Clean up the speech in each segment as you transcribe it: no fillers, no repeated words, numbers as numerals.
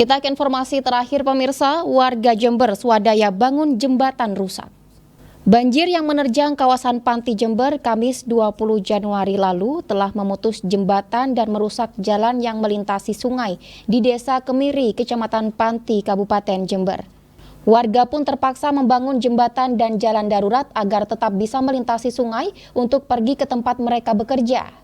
Kita ke informasi terakhir pemirsa, warga Jember swadaya bangun jembatan rusak. Banjir yang menerjang kawasan Panti Jember Kamis 20 Januari lalu telah memutus jembatan dan merusak jalan yang melintasi sungai di Desa Kemiri, Kecamatan Panti, Kabupaten Jember. Warga pun terpaksa membangun jembatan dan jalan darurat agar tetap bisa melintasi sungai untuk pergi ke tempat mereka bekerja.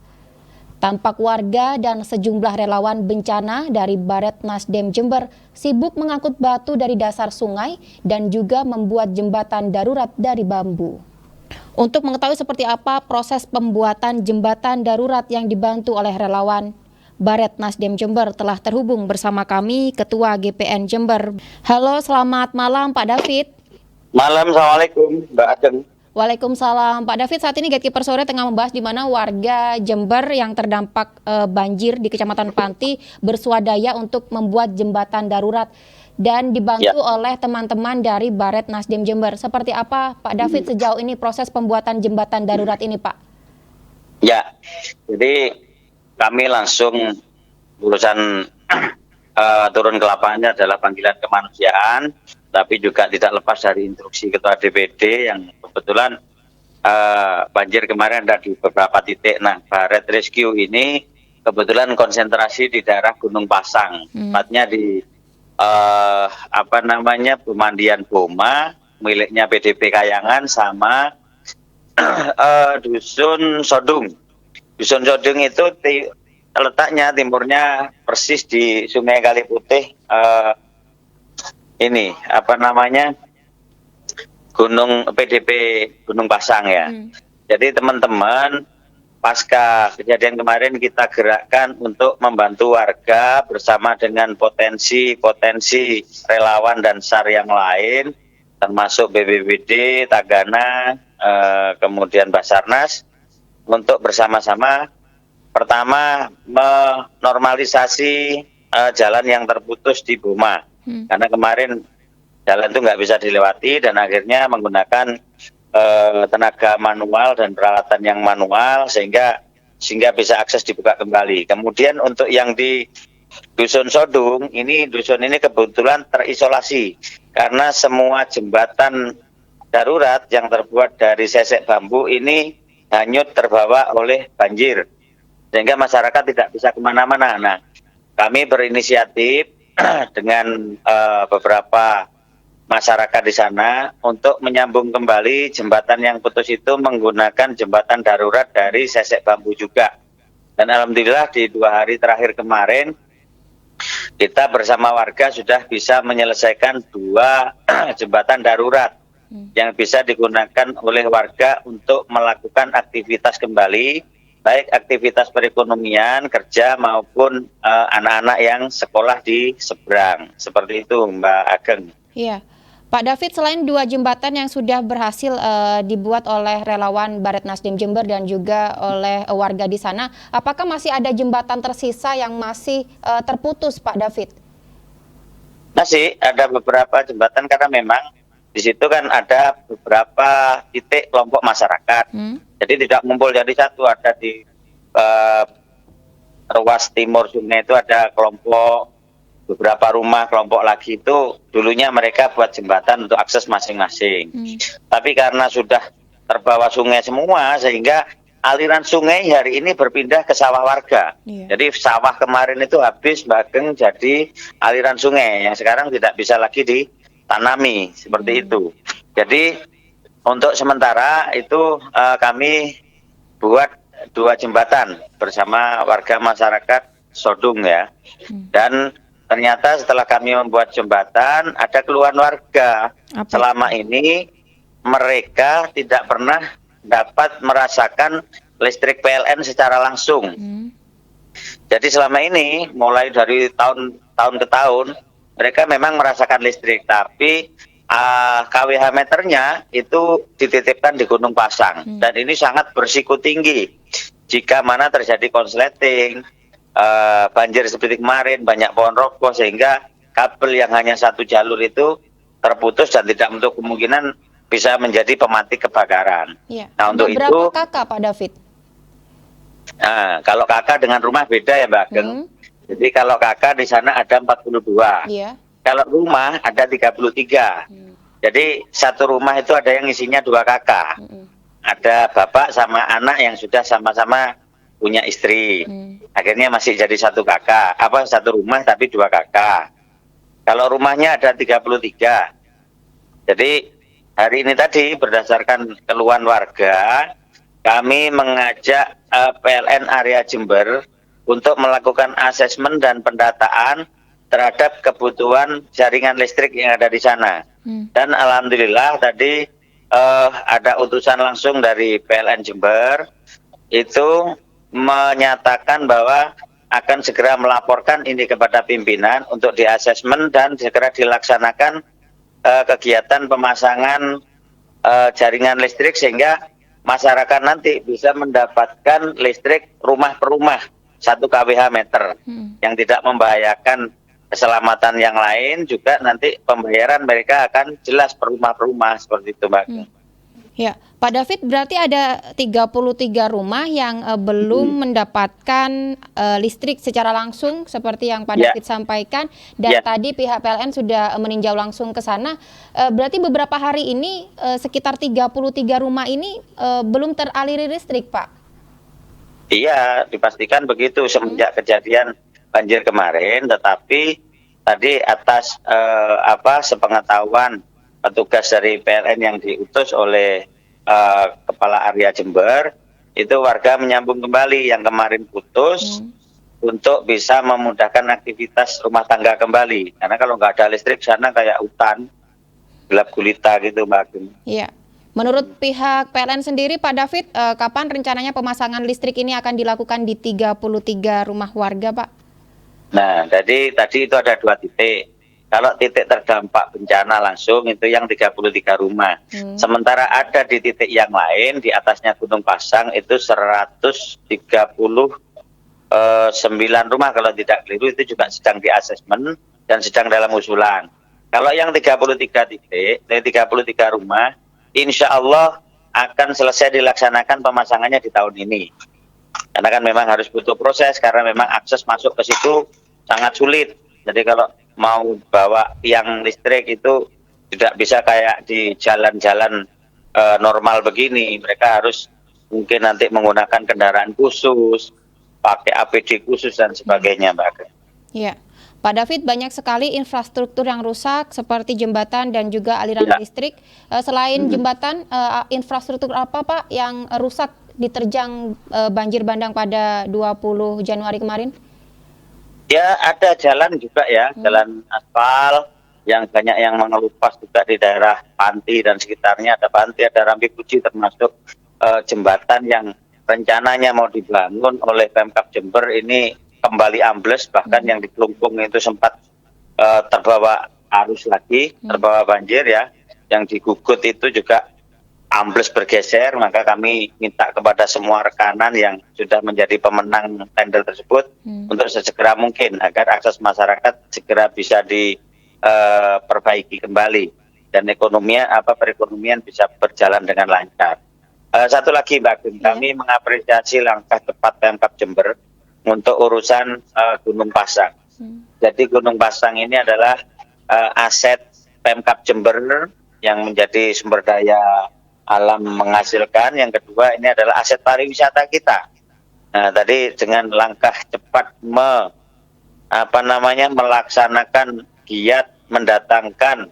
Tampak warga dan sejumlah relawan bencana dari Baret Nasdem Jember sibuk mengangkut batu dari dasar sungai dan juga membuat jembatan darurat dari bambu. Untuk mengetahui seperti apa proses pembuatan jembatan darurat yang dibantu oleh relawan, Baret Nasdem Jember telah terhubung bersama kami, Ketua GPN Jember. Halo, selamat malam Pak David. Malam, Assalamualaikum Mbak Ageng. Waalaikumsalam. Pak David, saat ini Gatekeeper Sore tengah membahas di mana warga Jember yang terdampak banjir di Kecamatan Panti berswadaya untuk membuat jembatan darurat dan dibantu oleh teman-teman dari Baret Nasdem Jember. Seperti apa Pak David sejauh ini proses pembuatan jembatan darurat ini, Pak? Ya, jadi kami langsung urusan turun ke lapangannya adalah panggilan kemanusiaan, tapi juga tidak lepas dari instruksi Ketua DPD yang kebetulan banjir kemarin ada di beberapa titik. Nah, Baret Rescue ini kebetulan konsentrasi di daerah Gunung Pasang, tepatnya di Pemandian Boma miliknya PDP Kayangan sama Dusun Sodung. Dusun Sodung itu letaknya timurnya persis di Sungai Kali Putih, Gunung PDP Gunung Pasang ya. Jadi teman-teman pasca kejadian kemarin kita gerakkan untuk membantu warga bersama dengan potensi relawan dan SAR yang lain, termasuk BPBD, Tagana, kemudian Basarnas, untuk bersama-sama pertama menormalisasi jalan yang terputus di Boma. Karena kemarin jalan itu nggak bisa dilewati dan akhirnya menggunakan tenaga manual dan peralatan yang manual sehingga bisa akses dibuka kembali. Kemudian untuk yang di Dusun Sodung, dusun ini kebetulan terisolasi karena semua jembatan darurat yang terbuat dari sesek bambu ini hanyut terbawa oleh banjir, sehingga masyarakat tidak bisa kemana-mana. Nah, kami berinisiatif dengan beberapa masyarakat di sana untuk menyambung kembali jembatan yang putus itu menggunakan jembatan darurat dari sesek bambu juga. Dan alhamdulillah di 2 hari terakhir kemarin kita bersama warga sudah bisa menyelesaikan 2 jembatan darurat yang bisa digunakan oleh warga untuk melakukan aktivitas kembali, baik aktivitas perekonomian, kerja maupun anak-anak yang sekolah di seberang. Seperti itu Mbak Ageng. Iya. Pak David, selain 2 jembatan yang sudah berhasil dibuat oleh relawan Baret Nasdem Jember dan juga oleh warga di sana, apakah masih ada jembatan tersisa yang masih terputus, Pak David? Masih ada beberapa jembatan karena memang di situ kan ada beberapa titik kelompok masyarakat. Jadi tidak ngumpul jadi satu, ada di ruas timur sungai itu ada kelompok, beberapa rumah kelompok lagi itu dulunya mereka buat jembatan untuk akses masing-masing. Tapi karena sudah terbawa sungai semua sehingga aliran sungai hari ini berpindah ke sawah warga. Jadi sawah kemarin itu habis Bageng jadi aliran sungai yang sekarang tidak bisa lagi ditanami seperti itu. Jadi untuk sementara itu kami buat 2 jembatan bersama warga masyarakat Sodung ya. Dan ternyata setelah kami membuat jembatan, ada keluhan warga. Selama ini mereka tidak pernah dapat merasakan listrik PLN secara langsung. Jadi selama ini, mulai dari tahun ke tahun, mereka memang merasakan listrik, tapi KWH meternya itu dititipkan di Gunung Pasang. Dan ini sangat berisiko tinggi. Jika mana terjadi konsleting, banjir seperti kemarin, banyak pohon roboh sehingga kabel yang hanya 1 jalur itu terputus dan tidak untuk kemungkinan bisa menjadi pemantik kebakaran. Nah, untuk itu berapa kakak Pak David? Nah, kalau kakak dengan rumah beda ya Mbak Ageng. Jadi kalau kakak di sana ada 42. Iya. Kalau rumah ada 33. Jadi satu rumah itu ada yang isinya 2 kakak. Ada bapak sama anak yang sudah sama-sama punya istri. Akhirnya masih jadi satu kakak. Satu rumah tapi 2 kakak. Kalau rumahnya ada 33. Jadi hari ini tadi berdasarkan keluhan warga, kami mengajak PLN area Jember untuk melakukan asesmen dan pendataan terhadap kebutuhan jaringan listrik yang ada di sana. Dan alhamdulillah tadi ada utusan langsung dari PLN Jember itu menyatakan bahwa akan segera melaporkan ini kepada pimpinan untuk diasesmen dan segera dilaksanakan kegiatan pemasangan jaringan listrik sehingga masyarakat nanti bisa mendapatkan listrik rumah per rumah 1 kWh meter yang tidak membahayakan keselamatan yang lain, juga nanti pembayaran mereka akan jelas per rumah seperti itu, Mbak. Ya, Pak David, berarti ada 33 rumah yang belum mendapatkan listrik secara langsung seperti yang Pak David sampaikan, dan tadi pihak PLN sudah meninjau langsung ke sana. Berarti beberapa hari ini sekitar 33 rumah ini belum teraliri listrik, Pak? Iya, dipastikan begitu semenjak kejadian banjir kemarin, tetapi tadi atas sepengetahuan petugas dari PLN yang diutus oleh Kepala Area Jember, itu warga menyambung kembali yang kemarin putus untuk bisa memudahkan aktivitas rumah tangga kembali. Karena kalau nggak ada listrik sana kayak hutan, gelap gulita gitu, Mbak. Iya. Menurut pihak PLN sendiri, Pak David, kapan rencananya pemasangan listrik ini akan dilakukan di 33 rumah warga, Pak? Nah, jadi tadi itu ada 2 titik. Kalau titik terdampak bencana langsung itu yang 33 rumah. Sementara ada di titik yang lain, di atasnya Gunung Pasang itu 139 rumah kalau tidak keliru, itu juga sedang diasesmen dan sedang dalam usulan. Kalau yang 33 titik, 33 rumah, insya Allah akan selesai dilaksanakan pemasangannya di tahun ini. Karena kan memang harus butuh proses, karena memang akses masuk ke situ sangat sulit. Jadi kalau mau bawa tiang listrik itu tidak bisa kayak di jalan-jalan normal begini. Mereka harus mungkin nanti menggunakan kendaraan khusus, pakai APD khusus dan sebagainya, Mbak. Iya. Pak David, banyak sekali infrastruktur yang rusak seperti jembatan dan juga aliran listrik. Selain jembatan, infrastruktur apa, Pak, yang rusak diterjang banjir bandang pada 20 Januari kemarin? Ya, ada jalan juga ya, jalan aspal yang banyak yang mengelupas juga di daerah Panti dan sekitarnya. Ada Panti, ada Rambi Puji, termasuk jembatan yang rencananya mau dibangun oleh Pemkab Jember ini kembali ambles, bahkan yang di Kelungkung itu sempat terbawa arus lagi, terbawa banjir ya. Yang di Gugut itu juga ambles bergeser, maka kami minta kepada semua rekanan yang sudah menjadi pemenang tender tersebut untuk sesegera mungkin agar akses masyarakat segera bisa diperbaiki kembali dan perekonomian bisa berjalan dengan lancar. Satu lagi, Mbak Gun, kami mengapresiasi langkah cepat Pemkab Jember untuk urusan Gunung Pasang. Jadi Gunung Pasang ini adalah aset Pemkab Jember yang menjadi sumber daya alam menghasilkan. Yang kedua, ini adalah aset pariwisata kita. Nah, tadi dengan langkah cepat melaksanakan giat mendatangkan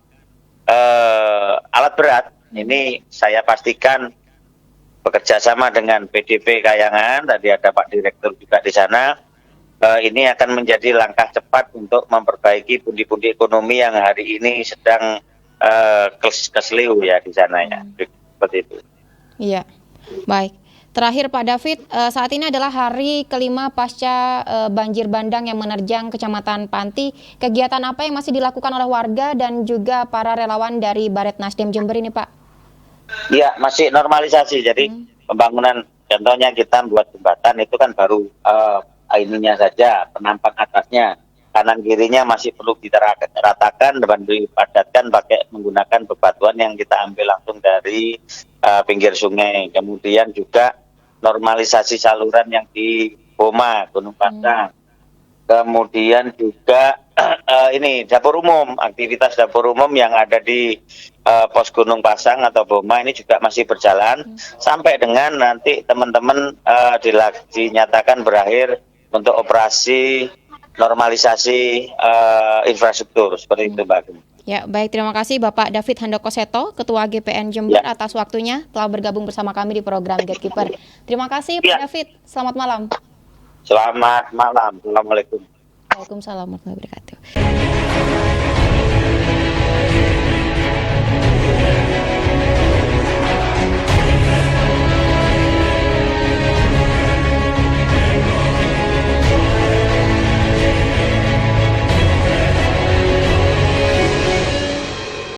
alat berat, ini saya pastikan bekerja sama dengan PDP Kayangan, tadi ada Pak Direktur juga di sana, ini akan menjadi langkah cepat untuk memperbaiki pundi-pundi ekonomi yang hari ini sedang keseliu ya di sana ya, seperti itu. Iya, baik. Terakhir Pak David, saat ini adalah hari kelima pasca banjir bandang yang menerjang Kecamatan Panti. Kegiatan apa yang masih dilakukan oleh warga dan juga para relawan dari Baret Nasdem Jember ini, Pak? Iya, masih normalisasi. Jadi pembangunan, contohnya kita buat jembatan itu kan baru ininya saja, penampang atasnya. Kanan kirinya masih perlu diratakan dan dipadatkan pakai menggunakan bebatuan yang kita ambil langsung dari pinggir sungai. Kemudian juga normalisasi saluran yang di Boma, Gunung Pasang. kemudian juga ini dapur umum, aktivitas dapur umum yang ada di pos Gunung Pasang atau Boma ini juga masih berjalan sampai dengan nanti teman-teman dinyatakan berakhir untuk operasi normalisasi infrastruktur seperti itu, Mbak. Ya, baik, terima kasih Bapak David Handoko Seto, Ketua GPN Jember Ya. atas waktunya telah bergabung bersama kami di program Gatekeeper. Terima kasih Ya. Pak David, selamat malam. Selamat malam, Assalamualaikum. Waalaikumsalam warahmatullahi wabarakatuh.